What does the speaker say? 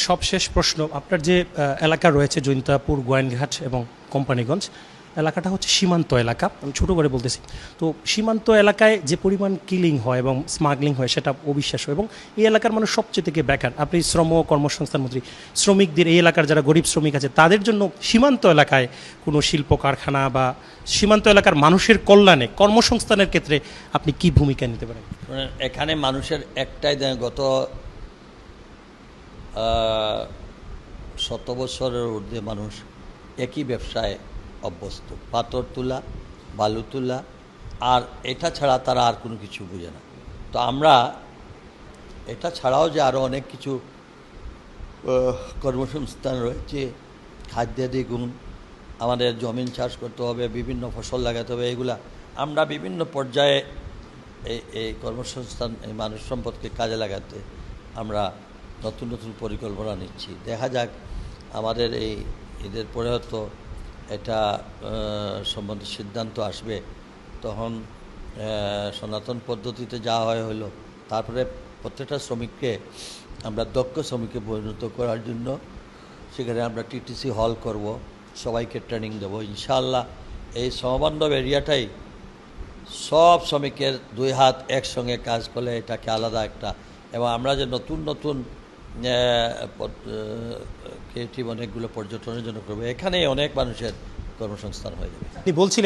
সবশেষ প্রশ্ন, আপনার যে এলাকা রয়েছে জৈন্তাপুর, গোয়াইনঘাট এবং কোম্পানিগঞ্জ এলাকাটা হচ্ছে সীমান্ত এলাকা, আমি ছোটো করে বলতেছি। তো সীমান্ত এলাকায় যে পরিমাণ কিলিং হয় এবং স্মাগলিং হয় সেটা অবিশ্বাস্য, এবং এই এলাকার মানুষ সবচেয়ে থেকে বেকার। আপনি শ্রম ও কর্মসংস্থান মন্ত্রী, শ্রমিকদের, এই এলাকার যারা গরিব শ্রমিক আছে তাদের জন্য সীমান্ত এলাকায় কোনো শিল্প কারখানা বা সীমান্ত এলাকার মানুষের কল্যাণে কর্মসংস্থানের ক্ষেত্রে আপনি কি ভূমিকা নিতে পারেন? এখানে মানুষের একটাই গত 100 বছরের ঊর্ধ্বে মানুষ একই ব্যবসায় অভ্যস্ত, পাথর তোলা, বালু তোলা, আর এটা ছাড়া তারা আর কোনো কিছু বোঝে না। তো আমরা এটা ছাড়াও যে আরও অনেক কিছু কর্মসংস্থান রয়েছে, খাদ্যাদি গুণ, আমাদের জমিন চাষ করতে হবে, বিভিন্ন ফসল লাগাতে হবে, এগুলা আমরা বিভিন্ন পর্যায়ে এই কর্মসংস্থান, এই মানব সম্পদকে কাজে লাগাতে আমরা নতুন নতুন পরিকল্পনা নিচ্ছি। দেখা যাক, আমাদের এই ঈদের পরে হয়তো এটা সম্বন্ধে সিদ্ধান্ত আসবে, তখন সনাতন পদ্ধতিতে যাওয়া হলো। তারপরে প্রত্যেকটা শ্রমিককে আমরা দক্ষ শ্রমিকে পরিণত করার জন্য সেখানে আমরা টিটিসি হল করব, সবাইকে ট্রেনিং দেবো ইনশাআল্লাহ। এই সমবান্ধব এরিয়াটাই সব শ্রমিকের দুই হাত একসঙ্গে কাজ করলে এটাকে আলাদা একটা, এবং আমরা যে নতুন নতুন ক্রিয়েটিভ অনেকগুলো পর্যটনের জন্য করবো, এখানে অনেক মানুষের কর্মসংস্থান হয়ে যাবে। আপনি বলছিলেন